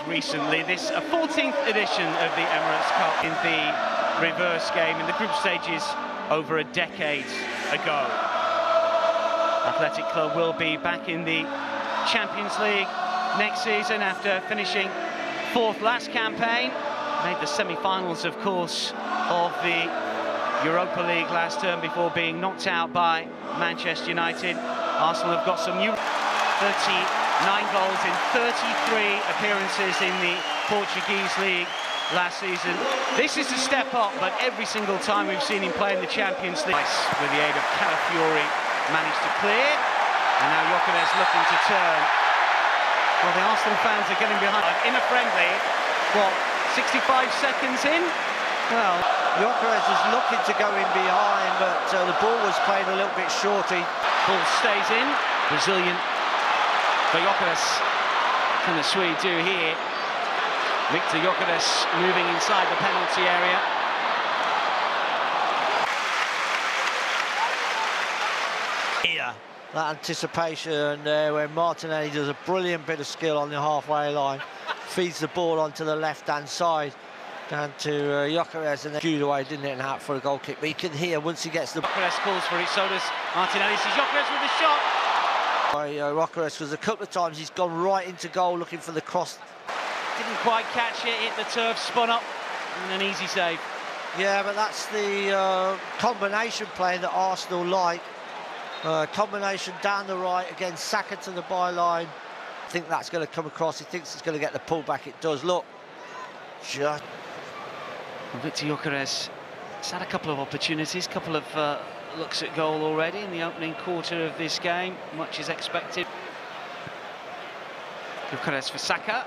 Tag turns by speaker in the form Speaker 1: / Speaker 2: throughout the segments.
Speaker 1: recently. This a 14th edition of the Emirates Cup in the reverse game in the group stages over a decade ago. Athletic Club will be back in the Champions League next season after finishing fourth last campaign. Made the semi-finals, of course, of the Europa League last term before being knocked out by Manchester United. Arsenal have got some new 39 goals in 33 appearances in the Portuguese league last season. This is a step up, but every single time we've seen him play in the Champions League, with the aid of Calafiori, managed to clear, and now Gyökeres looking to turn. Well, the Arsenal fans are getting behind. In a friendly, what, 65 seconds in? Well,
Speaker 2: Gyökeres is looking to go in behind, but the ball was played a little bit shorty.
Speaker 1: Ball stays in. Brazilian for Gyökeres. What can the Swede do here? Viktor Gyökeres moving inside the penalty area.
Speaker 2: Here, that anticipation there where Martinelli does a brilliant bit of skill on the halfway line, feeds the ball onto the left-hand side, down to Gyökeres, and then skewed away, didn't it, out for a goal kick. But you can hear once he gets the...
Speaker 1: Gyökeres calls for it, so does Martinelli. Sees Gyökeres with the shot.
Speaker 2: Gyökeres, because a couple of times he's gone right into goal looking for the cross.
Speaker 1: Didn't quite catch it, hit the turf, spun up, and an easy save.
Speaker 2: Yeah, but that's the combination play that Arsenal like. Combination down the right, again, Saka to the byline. I think that's going to come across. He thinks it's going to get the pullback. It does. Look. Just...
Speaker 1: Viktor Gyökeres has had a couple of opportunities, couple of looks at goal already in the opening quarter of this game. Much is expected. Gyökeres for Saka.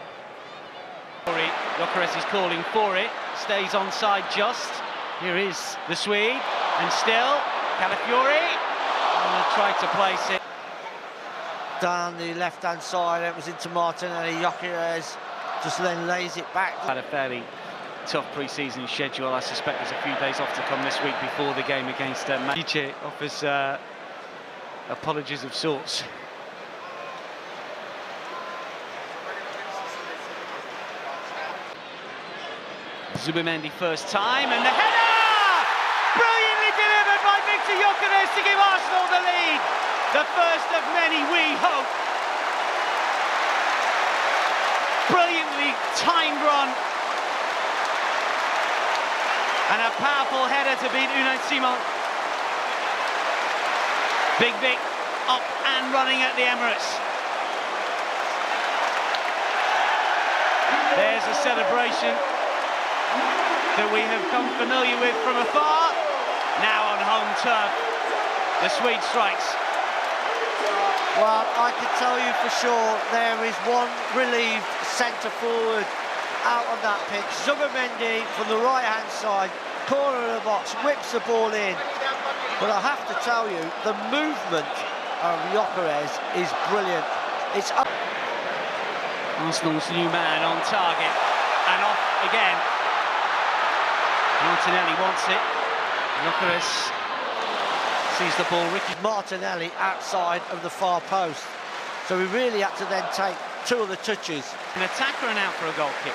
Speaker 1: Gyökeres is calling for it. Stays onside just. Here is the Swede. And still, Calafiori. Tried to place it.
Speaker 2: Down the left-hand side, it was into Martinelli. Gyökeres just then lays it back.
Speaker 1: Had a fairly tough pre-season schedule. I suspect there's a few days off to come this week before the game against Manchester. Offers apologies of sorts. Zubimendi first time, and the header! Brilliantly delivered by Viktor Gyökeres to give Arsenal the lead. The first of many, we hope. Brilliantly timed run. And a powerful header to beat Unai Simon. Big Vic up and running at the Emirates. There's a celebration that we have come familiar with from afar. Now on home turf, the Swede strikes.
Speaker 2: Well, I can tell you for sure there is one relieved centre forward out on that pitch. Zubimendi from the right-hand side, corner of the box, whips the ball in. But I have to tell you, the movement of Gyökeres is brilliant. It's up.
Speaker 1: Arsenal's new man on target and off again. Martinelli wants it. Gyökeres sees the ball.
Speaker 2: Martinelli outside of the far post. So we really had to then take two of the touches.
Speaker 1: An attacker and out for a goal kick.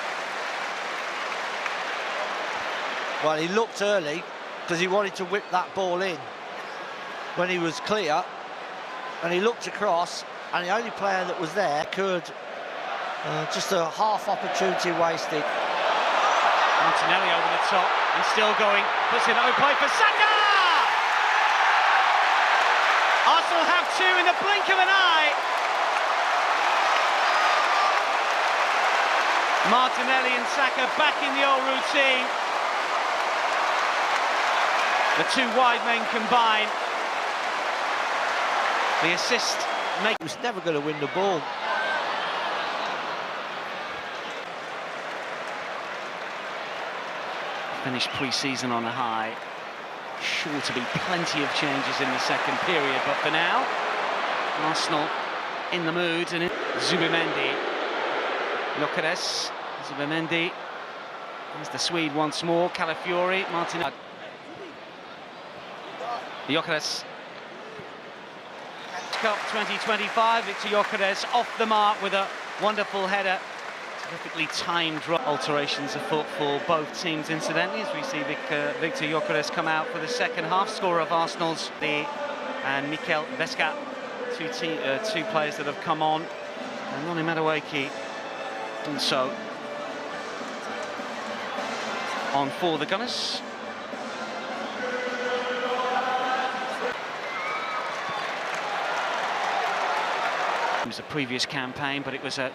Speaker 2: Well, he looked early because he wanted to whip that ball in when he was clear, and he looked across, and the only player that was there could just a half opportunity wasted.
Speaker 1: Martinelli over the top and still going, puts in open play for Saka! Arsenal have two in the blink of an eye. Martinelli and Saka back in the old routine. The two wide men combine. The assist make...
Speaker 2: He was never going to win the ball.
Speaker 1: Finished pre-season on a high. Sure to be plenty of changes in the second period, but for now, Arsenal in the mood. And Zubimendi, Gyökeres, Zubimendi. There's the Swede once more. Calafiori, Martinelli. Gyökeres. Cup 2025. Viktor Gyökeres off the mark with a wonderful header to Perfectly timed alterations afoot for both teams, incidentally, as we see Viktor Gyökeres come out for the second half. Scorer of Arsenal's and Mikel Veska, two players that have come on. And Noni Madueke also on for the Gunners. It was a previous campaign, but it was a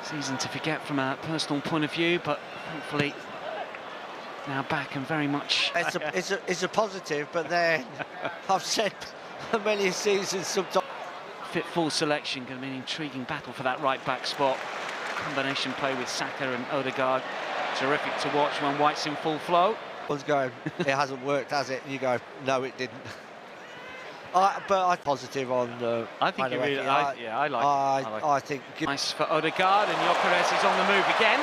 Speaker 1: season to forget from a personal point of view, but hopefully now back and very much...
Speaker 2: It's a positive, but then I've said for many seasons sometimes...
Speaker 1: Fit full selection, going to be an intriguing battle for that right-back spot. Combination play with Saka and Odegaard. Terrific to watch when White's in full flow.
Speaker 2: Was going, it hasn't worked, has it? And you go, no, it didn't. But I'm positive on.
Speaker 1: I think you really. I like.
Speaker 2: I think.
Speaker 1: Nice for Odegaard, and Gyökeres is on the move again.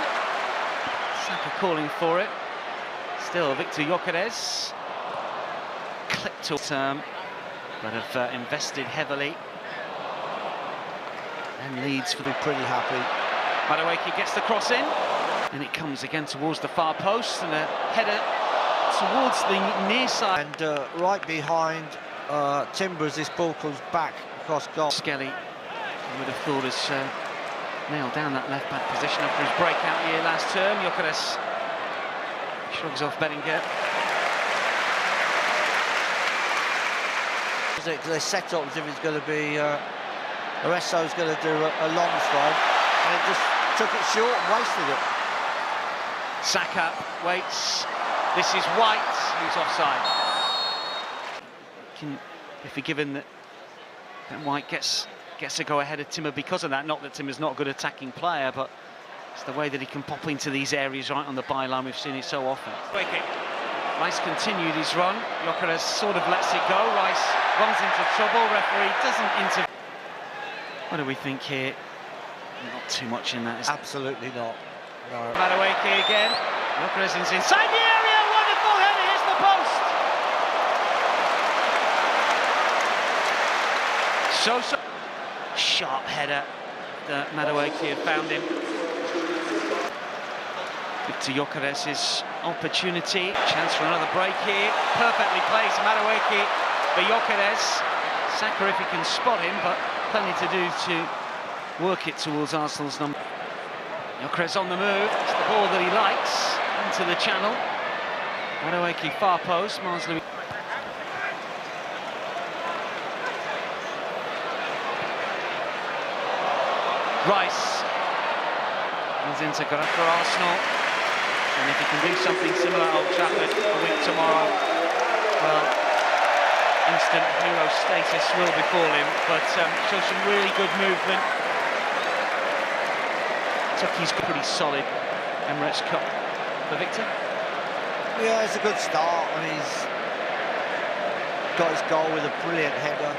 Speaker 1: Saka calling for it. Still, Viktor Gyökeres clipped to term, but have invested heavily and leads for the.
Speaker 2: Pretty happy.
Speaker 1: Madueke gets the cross in, and it comes again towards the far post, and a header towards the near side.
Speaker 2: And right behind Timbers, this ball comes back across goal.
Speaker 1: Skelly, you would have thought, has nailed down that left-back position after his breakout year last term. Gyökeres shrugs off Bellinger.
Speaker 2: They set up as if it's going to be Aresso's going to do a long throw, and it just took it short and wasted it.
Speaker 1: Saka waits. This is White, who's offside. If you're given that White gets to go ahead of Timber because of that, not that Timber's not a good attacking player, but it's the way that he can pop into these areas right on the byline. We've seen it so often. Rice continued his run. Gyökeres sort of lets it go. Rice runs into trouble. Referee doesn't intervene. What do we think here? Not too much in that, is
Speaker 2: absolutely not. No.
Speaker 1: Madueke again. Gyökeres is inside the area. Wonderful header. Here's the post. So sharp header that Madueke had found him. Viktor Gyökeres' opportunity, chance for another break here. Perfectly placed, Madueke for Gyökeres. Saka if he can spot him, but plenty to do to work it towards Arsenal's number. Gyökeres on the move. It's the ball that he likes into the channel. Madueke far post. Marsley. Rice runs into for Arsenal, and if he can do something similar at Old Trafford a week tomorrow, well, instant hero status will befall him, but shows some really good movement. Tucky's pretty solid Emirates Cup for Victor.
Speaker 2: Yeah, it's a good start, and he's got his goal with a brilliant header.